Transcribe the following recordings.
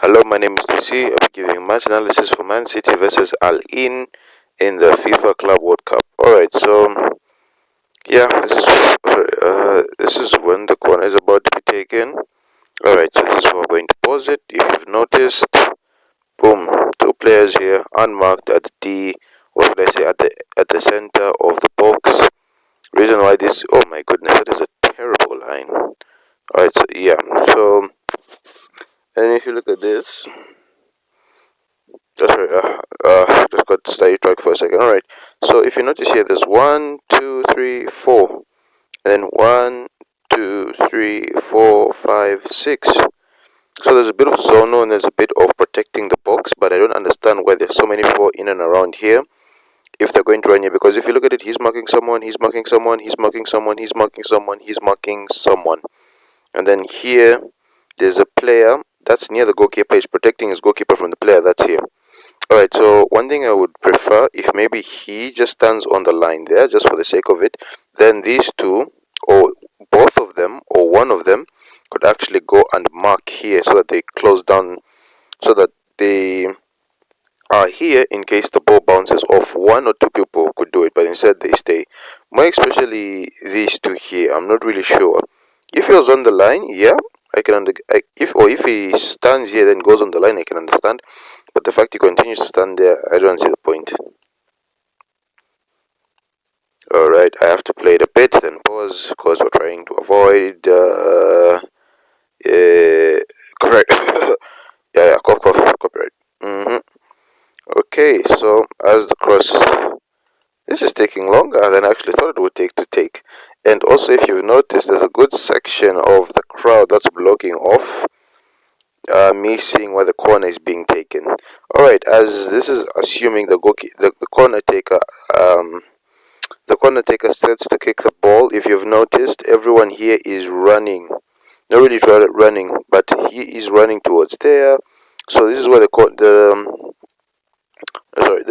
Hello, my name is Lucy. I'll be giving match analysis for Man City versus Al in the FIFA Club World Cup. Alright, so yeah, this is when the corner is about to be taken. Alright, so this is where we're going to pause it. If you've noticed, boom, two players here unmarked at the or should I say at the center of the box. Reason why this oh my goodness, that is a terrible line. Alright, so yeah, so and if you look at this, sorry, just got sidetracked for a second. All right. So if you notice here, there's one, two, three, four, and then one, two, three, four, five, six. So there's a bit of zono and there's a bit of protecting the box, but I don't understand why there's so many people in and around here if they're going to run here. Because if you look at it, he's marking someone, he's marking someone, he's marking someone, he's marking someone, he's marking someone, and then here there's a player that's near the goalkeeper. He's protecting his goalkeeper from the player that's here. Alright, so one thing I would prefer, if maybe he just stands on the line there just for the sake of it, then these two, or both of them, or one of them, could actually go and mark here so that they close down, so that they are here in case the ball bounces off. One or two people could do it, but instead they stay. More especially these two here, I'm not really sure. If he was on the line, yeah, I can if he stands here then goes on the line, I can understand. But the fact he continues to stand there, I don't see the point. Alright, I have to play it a bit, then pause, because we're trying to avoid, correct. Yeah, cough, cough, copyright. Okay, so as the cross, this is taking longer than I actually thought it would take to take. And also, if you've noticed, there's a good section of the crowd that's blocking off me seeing where the corner is being taken. Alright, as this is assuming the corner taker the corner taker sets to kick the ball. If you've noticed, everyone here is running. Not really running, but he is running towards there. So this is where the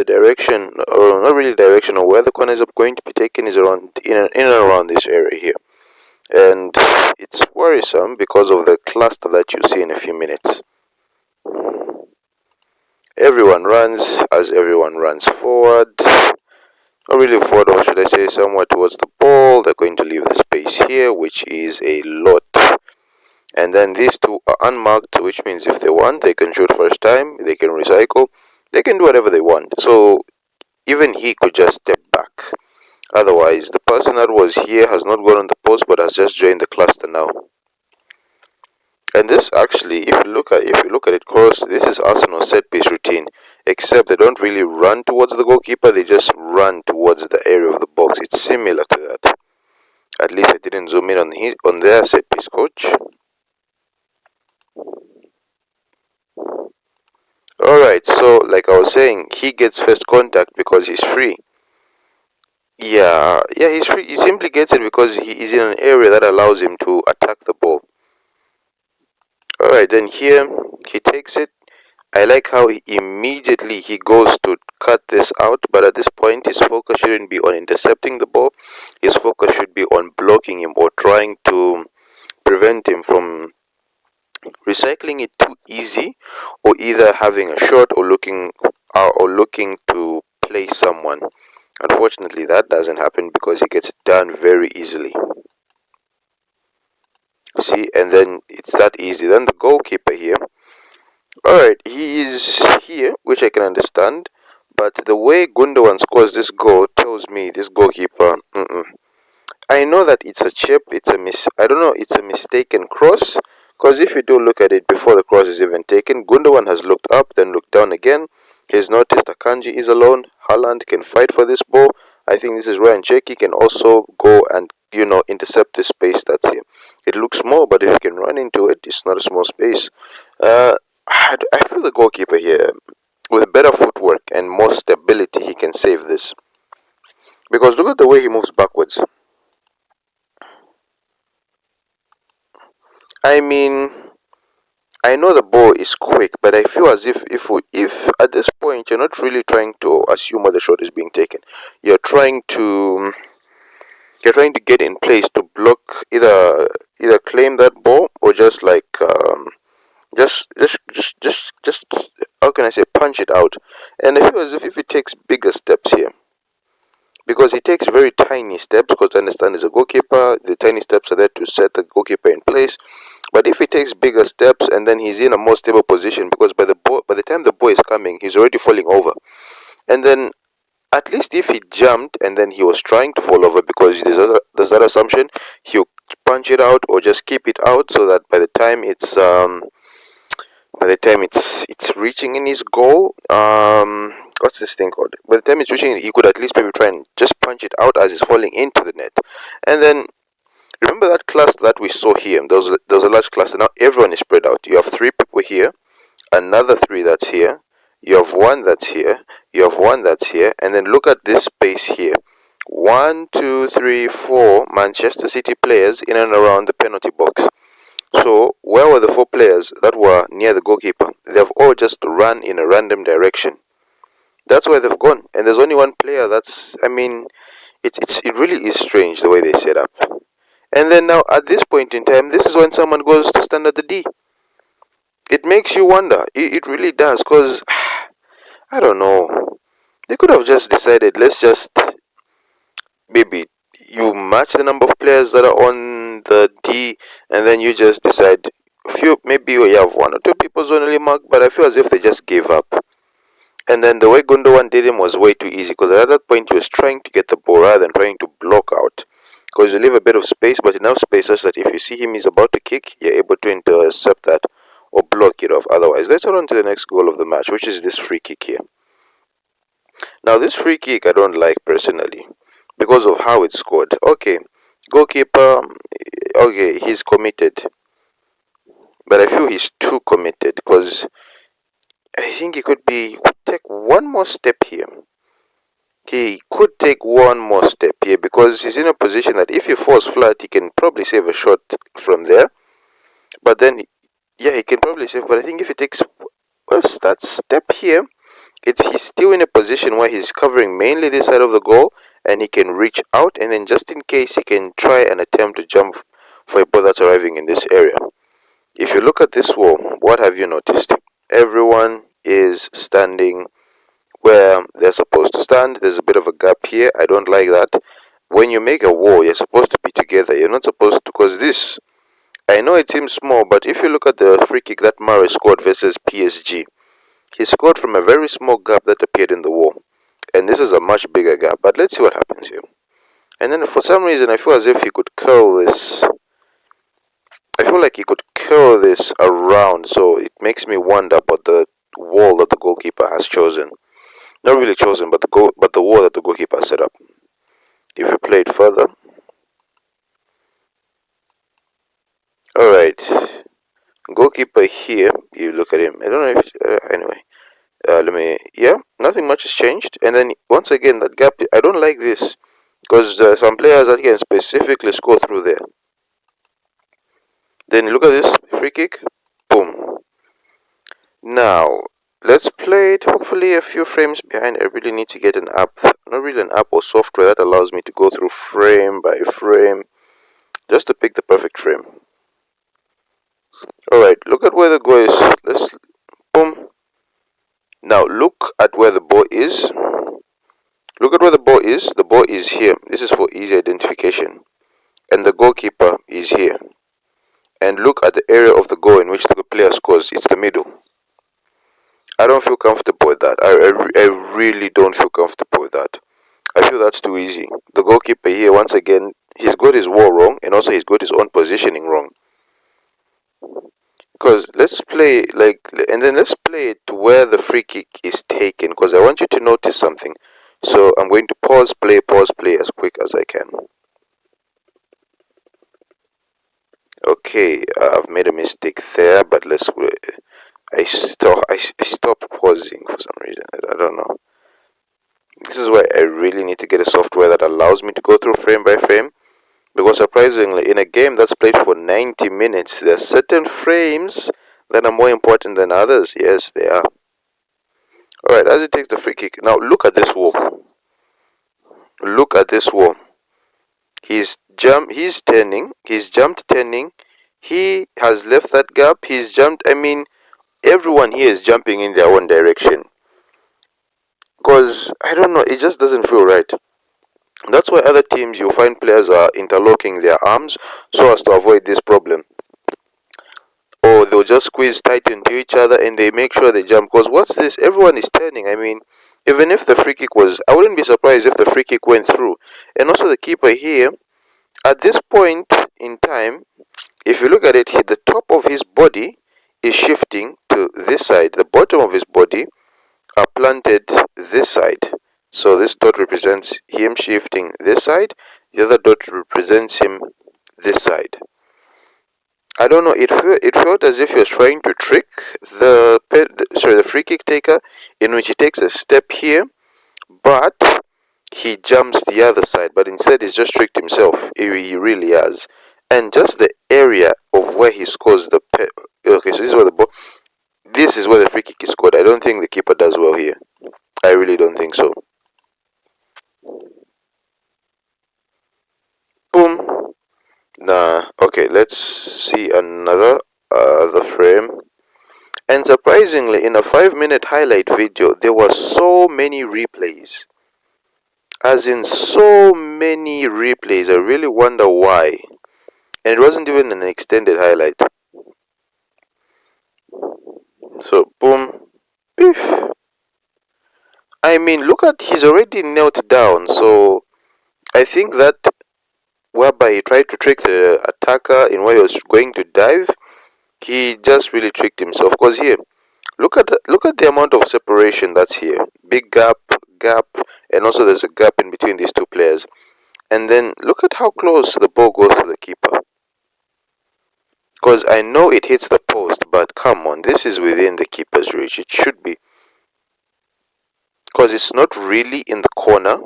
direction, or not really direction, or where the corners are going to be taken is around in and around this area here. And it's worrisome because of the cluster that you see in a few minutes. Everyone runs as everyone runs forward. Not really forward, or should I say somewhere towards the ball. They're going to leave the space here, which is a lot. And then these two are unmarked, which means if they want, they can shoot first time, they can recycle, they can do whatever they want. So even he could just step back. Otherwise, the person that was here has not gone on the post but has just joined the cluster now. And this actually, if you look at it close, this is Arsenal's set piece routine. Except they don't really run towards the goalkeeper; they just run towards the area of the box. It's similar to that. At least I didn't zoom in on their set piece coach. All right, so like I was saying, he gets first contact because he's free. Yeah, he's free. He simply gets it because he is in an area that allows him to attack the ball. All right, then here he takes it. I like how immediately he goes to cut this out, but at this point his focus shouldn't be on intercepting the ball. His focus should be on blocking him or trying to prevent him from recycling it too easy, or either having a shot or looking to play someone. Unfortunately, that doesn't happen because he gets it done very easily. See, and then it's that easy. Then the goalkeeper here. Alright, he is here, which I can understand, but the way Gundogan scores this goal tells me this goalkeeper. I know that it's a chip, I don't know, it's a mistaken cross, because if you do look at it before the cross is even taken, Gundogan has looked up, then looked down again. He's noticed Akanji is alone. Haaland can fight for this ball. I think this is Ryan Cherki can also go and intercept this space that's here. It looks small, but if you can run into it, it's not a small space. I feel the goalkeeper here, with better footwork and more stability, he can save this. Because look at the way he moves backwards. I mean, I know the ball is quick, but I feel as if at this point you're not really trying to assume where the shot is being taken. You're trying to you're trying to get in place to block either claim that ball or just Just how can I say, punch it out. And I feel as if he takes bigger steps here, because he takes very tiny steps, because I understand he's a goalkeeper, the tiny steps are there to set the goalkeeper in place. But if he takes bigger steps and then he's in a more stable position, because by the time the ball is coming, he's already falling over. And then at least if he jumped and then he was trying to fall over, because there's that assumption, he'll punch it out or just keep it out, so that by the time it's reaching in his goal, what's this thing called? By the time it's reaching, he could at least maybe try and just punch it out as it's falling into the net. And then remember that cluster that we saw here? There was a large cluster. Now everyone is spread out. You have three people here, another three that's here. You have one that's here. You have one that's here. And then look at this space here. 1, 2, 3, 4 Manchester City players in and around the penalty box. So where were the 4 players that were near the goalkeeper? They've all just run in a random direction. That's where they've gone. And there's only one player it really is strange the way they set up. And then now at this point in time, this is when someone goes to stand at the D. It makes you wonder. It really does, because I don't know. They could have just decided, let's just maybe you match the number of players that are on the D, and then you just decide few, maybe you have 1 or 2 people zonally marked. But I feel as if they just gave up. And then the way Gundogan did him was way too easy, because at that point he was trying to get the ball rather than trying to block out. Because you leave a bit of space, but enough space such that if you see him he's about to kick, you're able to intercept that or block it off. Otherwise, let's head on to the next goal of the match, which is this free kick here. Now, this free kick I don't like personally because of how it's scored. Okay, goalkeeper, okay, he's committed, but I feel he's too committed, because I think he could take one more step here. He could take one more step here, because he's in a position that if he falls flat, he can probably save a shot from there. But then, yeah, he can probably save. But I think if he takes that step here, he's still in a position where he's covering mainly this side of the goal, and he can reach out, and then just in case he can try and attempt to jump for a ball that's arriving in this area. If you look at this wall, what have you noticed? Everyone is standing where they're supposed to stand. There's a bit of a gap here. I don't like that. When you make a wall, you're supposed to be together. You're not supposed to, because this, I know it seems small, but if you look at the free kick that Murray scored versus PSG, he scored from a very small gap that appeared in the wall. And this is a much bigger gap. But let's see what happens here. And then for some reason, I feel as if he could curl this. I feel like he could curl this around. So it makes me wonder about the wall that the goalkeeper has chosen. Not really chosen, but the wall that the goalkeeper set up. If you play it further. Alright. Goalkeeper here. You look at him. I don't know if... anyway. Yeah, nothing much has changed. And then once again, that gap, I don't like this, because some players that can specifically score through there. Then look at this free kick, boom. Now let's play it hopefully a few frames behind. I really need to get an app, not really an app or software that allows me to go through frame by frame just to pick the perfect frame. Alright, look at where the goal is. Let's boom. Now look at where the ball is. Look at where the ball is. The ball is here. This is for easy identification. And the goalkeeper is here. And look at the area of the goal in which the player scores. It's the middle. I don't feel comfortable with that. I really don't feel comfortable with that. I feel that's too easy. The goalkeeper here, once again, he's got his wall wrong, and also he's got his own positioning wrong. Because let's play let's play it to where the free kick is taken, because I want you to notice something. So I'm going to pause play as quick as I can. Okay, I've made a mistake there, but I stopped pausing for some reason. I don't know. This is why I really need to get a software that allows me to go through frame by frame, because surprisingly, in a game that's played for 90 minutes, there are certain frames that are more important than others. Yes, they are. Alright, as he takes the free kick, now look at this wall. Look at this wall. He's jumped turning, He has left that gap. He's jumped. I mean, everyone here is jumping in their own direction. Because, I don't know, it just doesn't feel right. That's why other teams, you'll find players are interlocking their arms so as to avoid this problem. Or they'll just squeeze tight into each other and they make sure they jump. Because what's this? Everyone is turning. I mean, even if the free kick was, I wouldn't be surprised if the free kick went through. And also the keeper here, at this point in time, if you look at it, the top of his body is shifting to this side. The bottom of his body are planted this side. So this dot represents him shifting this side. The other dot represents him this side. I don't know. It felt as if he was trying to trick the free kick taker, in which he takes a step here, but he jumps the other side. But instead, he's just tricked himself. He really has. And just the area of where he scores the okay. So this is where the free kick is scored. I don't think the keeper does well here. I really don't think so. Boom. Nah. Okay. Let's see another the frame. And surprisingly, in a 5-minute highlight video, there were so many replays. As in, so many replays. I really wonder why. And it wasn't even an extended highlight. So, boom. Beef. I mean, look at, he's already knelt down. So, I think that whereby he tried to trick the attacker in where he was going to dive, he just really tricked himself. Because here, look at the amount of separation that's here. Big gap, and also there's a gap in between these two players. And then look at how close the ball goes to the keeper. Because I know it hits the post, but come on, this is within the keeper's reach. It should be. Because it's not really in the corner.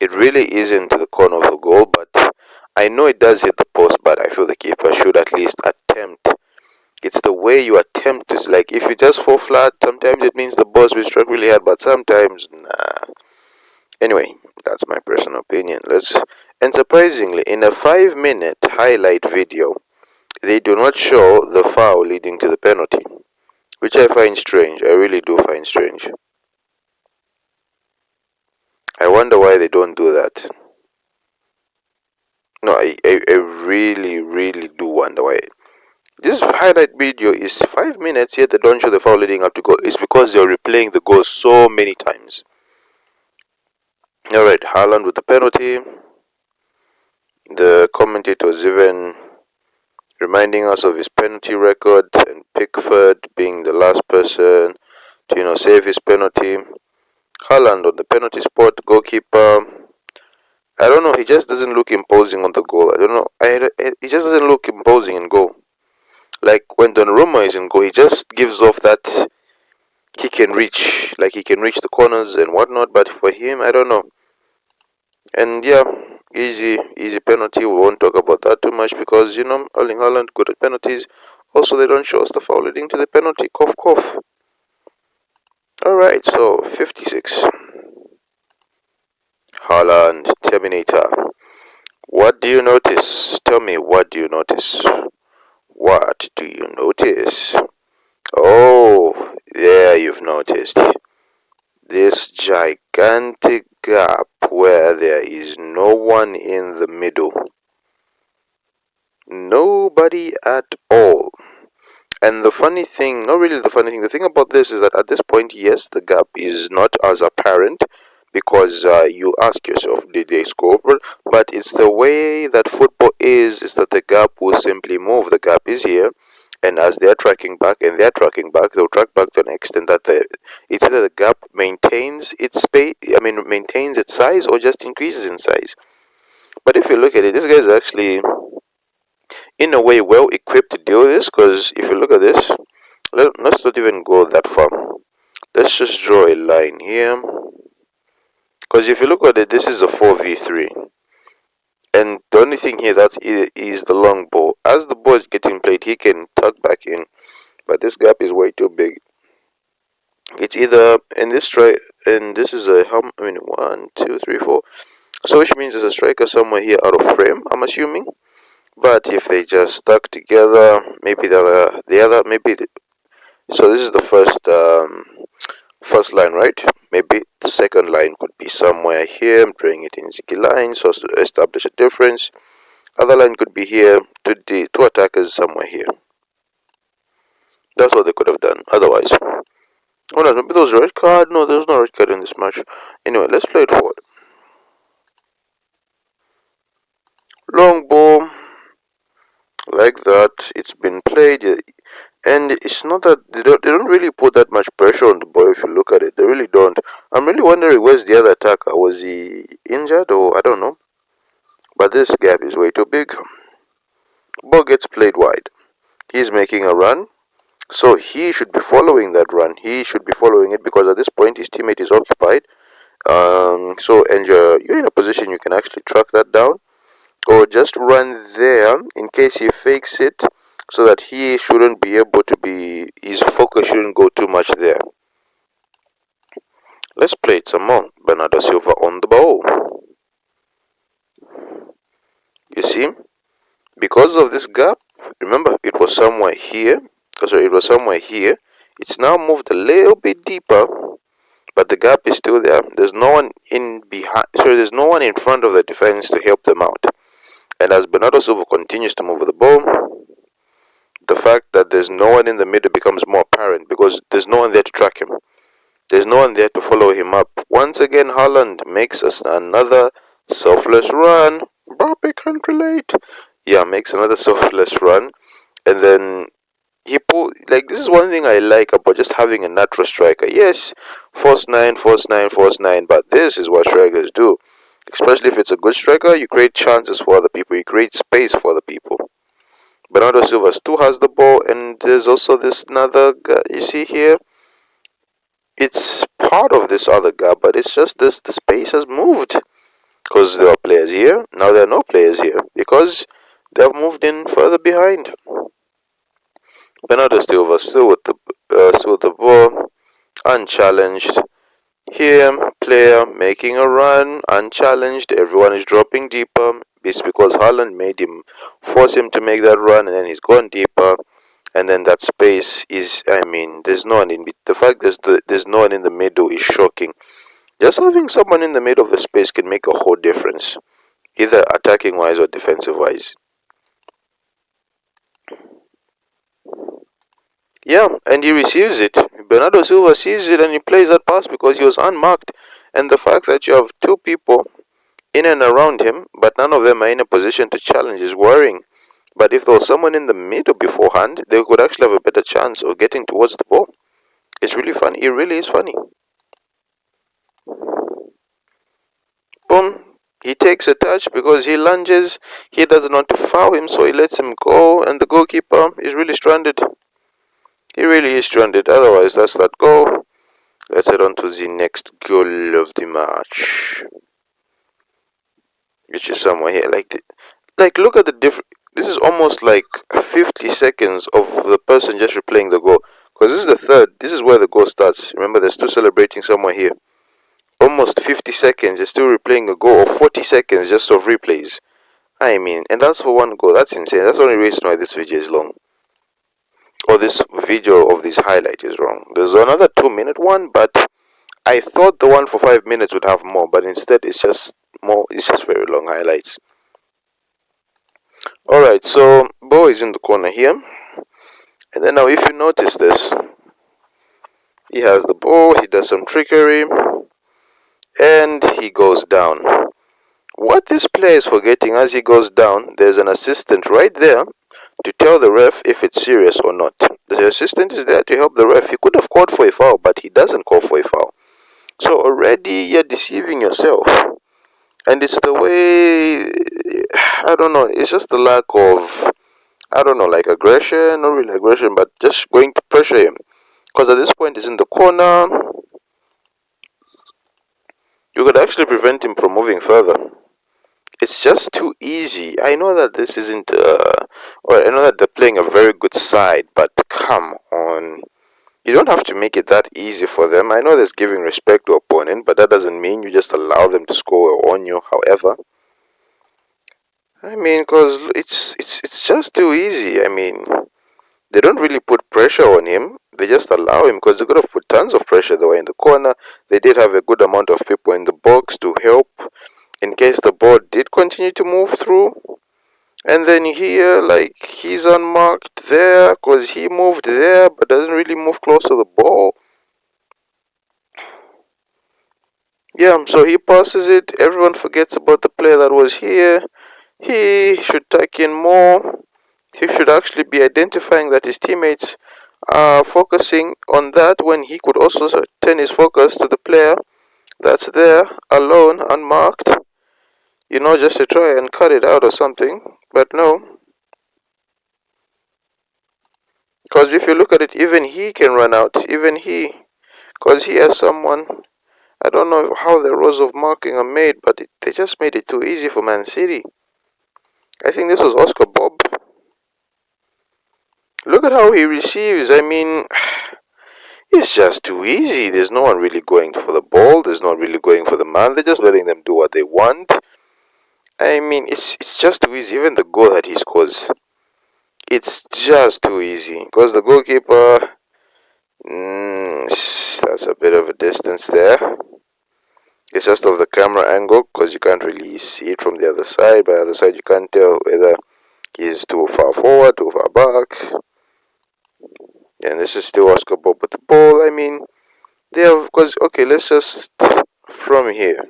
It really isn't the corner of the goal, but I know it does hit the post, but I feel the keeper should at least attempt. It's the way you attempt is like, if you just fall flat, sometimes it means the ball's been struck really hard, but sometimes, nah. Anyway, that's my personal opinion. And surprisingly, in a 5-minute highlight video, they do not show the foul leading to the penalty, which I find strange. I really do find strange. I wonder why they don't do that. No, I really, really do wonder why. This highlight video is 5 minutes, yet they don't show the foul leading up to goal. It's because they're replaying the goal so many times. Alright, Haaland with the penalty. The commentator was even reminding us of his penalty record and Pickford being the last person to, save his penalty. Haaland on the penalty spot, goalkeeper. I don't know, he just doesn't look imposing on the goal. I don't know, he just doesn't look imposing in goal. Like when Donnarumma is in goal, he just gives off that he can reach, like he can reach the corners and whatnot. But for him, I don't know. And yeah, easy penalty. We won't talk about that too much because Erling Haaland good at penalties. Also, they don't show us the foul leading to the penalty. Cough, cough. All right, so 56. Haaland, Terminator. What do you notice? Tell me, what do you notice? What do you notice? Oh, yeah, you've noticed. This gigantic gap where there is no one in the middle. Nobody at all. And the funny thing, not really the funny thing, the thing about this is that at this point, yes, the gap is not as apparent because you ask yourself, did they score? But it's the way that football is that the gap will simply move. The gap is here, and as they're tracking back and they're tracking back, they'll track back to an extent that it's either the gap maintains its space, maintains its size, or just increases in size. But if you look at it, this guy is actually, in a way, well equipped to deal with this, because if you look at this, let's not even go that far. Let's just draw a line here, because if you look at it, this is a 4v3, and the only thing here that is the long ball. As the ball is getting played, he can tuck back in, but this gap is way too big. It's either in this try, and this is a 1, 2, 3, 4. So which means there's a striker somewhere here out of frame, I'm assuming. But if they just stuck together, maybe so this is the first line, right? Maybe the second line could be somewhere here. I'm drawing it in ziggy lines so as to establish a difference. Other line could be here. Two attackers somewhere here. That's what they could have done. Otherwise, oh no, maybe there was a red card. No, there's no red card in this match. Anyway, let's play it forward. Long ball, like that. It's been played, and it's not that they don't really put that much pressure on the boy. If you look at it, they really don't. I'm really wondering where's the other attacker. Was he injured or I don't know? But this gap is way too big. Ball gets played wide. He's making a run. So he should be following that run. He should be following it because at this point his teammate is occupied. And you're in a position you can actually track that down, or just run there in case he fakes it, so that he shouldn't be able to be. His focus shouldn't go too much there. Let's play it some more. Bernardo Silva on the ball. You see, because of this gap. Remember, it was somewhere here. Sorry, it was somewhere here. It's now moved a little bit deeper, but the gap is still there. There's no one in behind. Sorry, there's no one in front of the defense to help them out. And as Bernardo Silva continues to move the ball, the fact that there's no one in the middle becomes more apparent because there's no one there to track him. There's no one there to follow him up. Once again, Haaland makes us another selfless run. Mbappe can't relate. Yeah, makes another selfless run. And then this is one thing I like about just having a natural striker. Yes, force 9, force 9, force 9, but this is what strikers do. Especially if it's a good striker, you create chances for other people, you create space for other people. Bernardo Silva still has the ball, and there's also this another guy you see here. It's part of this other guy, but it's just the space has moved because there are players here. Now there are no players here because they have moved in further behind. Bernardo Silva still with the ball, unchallenged. Here, player making a run, unchallenged. Everyone is dropping deeper. It's because Haaland force him to make that run, and then he's gone deeper. And then that space is, there's no one in the fact there's no one in the middle is shocking. Just having someone in the middle of the space can make a whole difference, either attacking wise or defensive wise. Yeah, and he receives it. Bernardo Silva sees it and he plays that pass because he was unmarked. And the fact that you have two people in and around him, but none of them are in a position to challenge is worrying. But if there was someone in the middle beforehand, they could actually have a better chance of getting towards the ball. It's really funny. It really is funny. Boom. He takes a touch because he lunges. He doesn't want to foul him, so he lets him go. And the goalkeeper is really stranded. He really is stranded. Otherwise, that's that goal. Let's head on to the next goal of the match, which is somewhere here. Look at the difference. This is almost like 50 seconds of the person just replaying the goal. Because this is the third. This is where the goal starts. Remember, they're still celebrating somewhere here. Almost 50 seconds, they're still replaying a goal, or 40 seconds just of replays. And that's for one goal. That's insane. That's the only reason why this video is long. Or this video of this highlight is wrong. There's another 2-minute one, but I thought the one for 5 minutes would have more, but instead it's just very long highlights. Alright, so Bo is in the corner here. And then now if you notice this, he has the ball, he does some trickery, and he goes down. What this player is forgetting as he goes down, there's an assistant right there to tell the ref if it's serious or not. The assistant is there to help the ref. He could have called for a foul, but he doesn't call for a foul. So already you're deceiving yourself. And it's the way, I don't know, it's just the lack of, like aggression, not really aggression, but just going to pressure him. Because at this point he's in the corner. You could actually prevent him from moving further. It's just too easy. I know that this isn't, I know that they're playing a very good side, but come on. You don't have to make it that easy for them. I know there's giving respect to opponent, but that doesn't mean you just allow them to score on you. However, I mean, cause it's just too easy. I mean, they don't really put pressure on him. They just allow him because they could have put tons of pressure. They were in the corner. They did have a good amount of people in the box to help in case the ball did continue to move through. And then here, like, he's unmarked there because he moved there but doesn't really move close to the ball. Yeah, so he passes it. Everyone forgets about the player that was here. He should tuck in more. He should actually be identifying that his teammates are focusing on that when he could also turn his focus to the player that's there alone, unmarked, just to try and cut it out or something. But no, because if you look at it, even he can run out, even he, because he has someone. I don't know how the rules of marking are made, but they just made it too easy for Man City. I think this was Oscar Bob. Look at how he receives. I mean, it's just too easy. There's no one really going for the ball. There's not really going for the man. They're just letting them do what they want. I mean, it's just too easy. Even the goal that he scores, it's just too easy. Because the goalkeeper, that's a bit of a distance there. It's just of the camera angle because you can't really see it from the other side. By the other side, you can't tell whether he's too far forward, too far back. And this is still Oscar Bob with the ball. I mean, they have, because, okay, let's just, from here,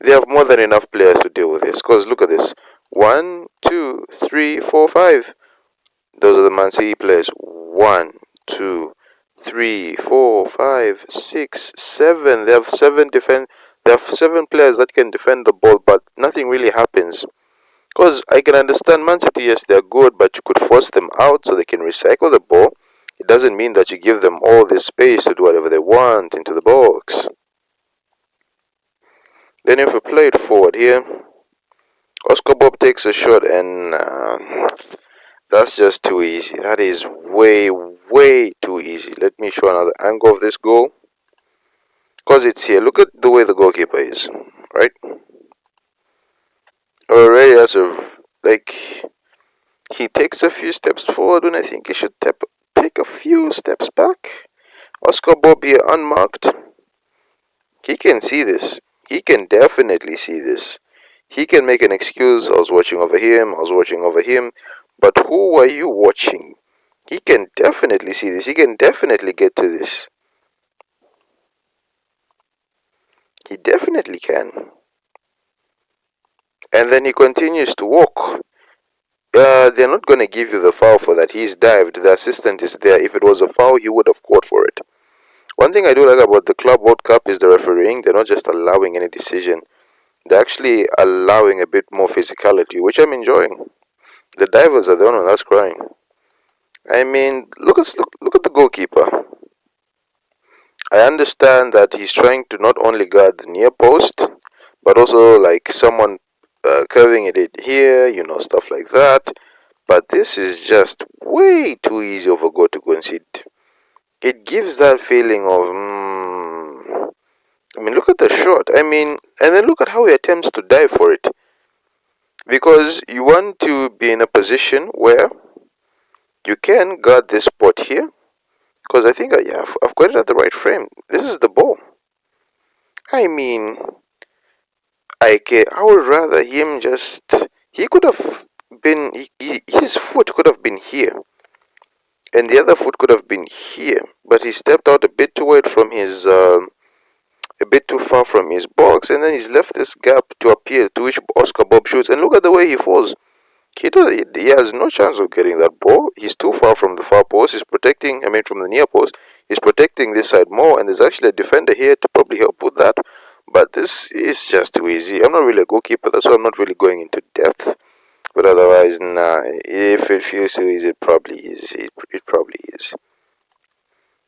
they have more than enough players to deal with this. Because look at this. 1, 2, 3, 4, 5. Those are the Man City players. 1, 2, 3, 4, 5, 6, 7. They have seven players that can defend the ball, but nothing really happens. Because I can understand Man City, yes, they're good, but you could force them out so they can recycle the ball. It doesn't mean that you give them all this space to do whatever they want into the box. Then if we play it forward here, Oscar Bob takes a shot and that's just too easy. That is way, way too easy. Let me show another angle of this goal. Because it's here. Look at the way the goalkeeper is, right? Already that's like, he takes a few steps forward when I think he should take a few steps back. Oscar Bob here unmarked. He can see this. He can definitely see this. He can make an excuse. I was watching over him. I was watching over him. But who are you watching? He can definitely see this. He can definitely get to this. He definitely can. And then he continues to walk. They're not going to give you the foul for that. He's dived. The assistant is there. If it was a foul, he would have caught for it. One thing I do like about the Club World Cup is the refereeing. They're not just allowing any decision. They're actually allowing a bit more physicality, which I'm enjoying. The divers are the one that's crying. I mean, look at the goalkeeper. I understand that he's trying to not only guard the near post, but also like someone curving it here, stuff like that. But this is just way too easy of a goal to concede. It gives that feeling of, I mean, look at the shot. I mean, and then look at how he attempts to dive for it. Because you want to be in a position where you can guard this spot here. Because I think, I've got it at the right frame. This is the ball. I mean, I would rather him just. He could have been. His foot could have been here. And the other foot could have been here. But he stepped out a bit too wide from his. A bit too far from his box. And then he's left this gap to appear, to which Oscar Bob shoots. And look at the way he falls. He has no chance of getting that ball. He's too far from the far post. He's protecting, from the near post. He's protecting this side more, and there's actually a defender here to probably help with that. But this is just too easy. I'm not really a goalkeeper, that's why I'm not really going into depth. But otherwise, nah, if it feels too easy, it probably is. It probably is.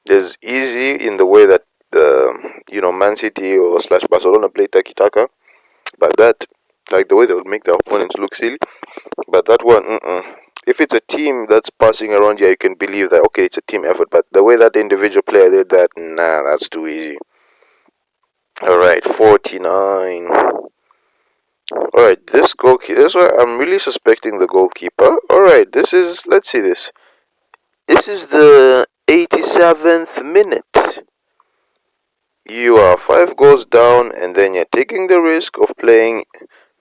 There's easy in the way that, Man City or slash Barcelona play Taki-Taka. But that, like the way they would make their opponents look silly. But that one, if it's a team that's passing around, yeah, you can believe that, okay, it's a team effort. But the way that individual player did that, nah, that's too easy. All right, 49. Alright, this goalkeeper. This is why I'm really suspecting the goalkeeper. Alright, this is. Let's see this. This is the 87th minute. You are 5 goals down, and then you're taking the risk of playing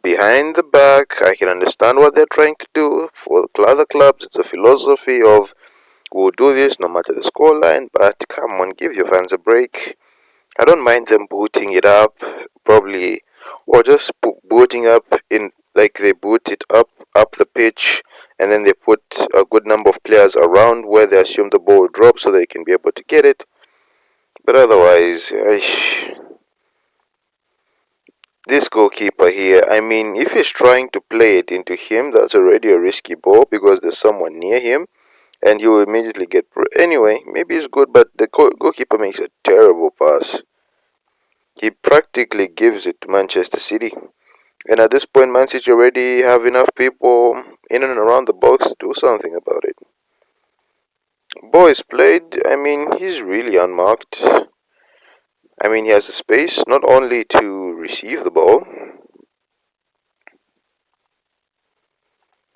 behind the back. I can understand what they're trying to do. For other clubs, it's a philosophy of we'll do this no matter the scoreline, but come on, give your fans a break. I don't mind them booting it up, probably, or just booting up in like they boot it up the pitch, and then they put a good number of players around where they assume the ball will drop so they can be able to get it. But otherwise, this goalkeeper here, I mean, if he's trying to play it into him, that's already a risky ball because there's someone near him and he will immediately get. Anyway, maybe it's good, but the goalkeeper makes a terrible pass. He practically gives it to Manchester City. And at this point, Man City already have enough people in and around the box to do something about it. Boys played, I mean, he's really unmarked. I mean, he has the space not only to receive the ball,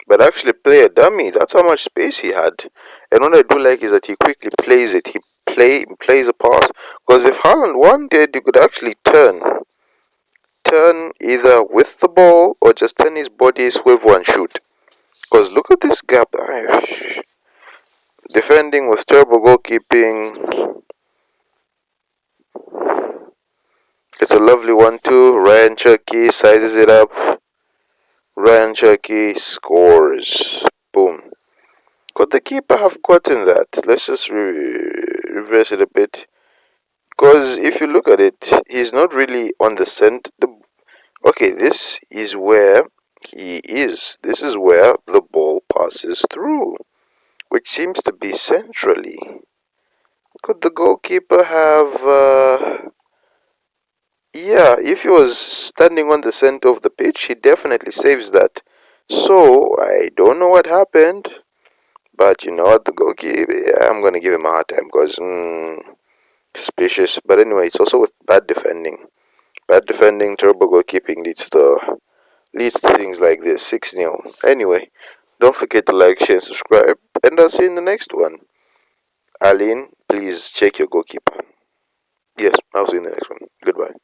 but actually play a dummy. That's how much space he had. And what I do like is that he quickly plays it. He plays a pass. Because if Haaland wanted, he could actually turn either with the ball or just turn his body, swivel and shoot. Because look at this gap. Defending with terrible goalkeeping. It's a lovely one too. Ryan Cherky sizes it up. Ryan Cherky scores. Boom. Could the keeper have gotten that? Let's just reverse it a bit. Because if you look at it, he's not really on the center. Okay, this is where he is. This is where the ball passes through, which seems to be centrally. Could the goalkeeper have? Yeah, if he was standing on the center of the pitch, he definitely saves that. So I don't know what happened, but you know what, the goalkeeper. Yeah, I'm gonna give him a hard time because suspicious. But anyway, it's also with bad defending. Bad defending, terrible goalkeeping leads to things like this. 6-0. Anyway, don't forget to like, share, and subscribe, and I'll see you in the next one. Aline, please check your goalkeeper. Yes, I'll see you in the next one. Goodbye.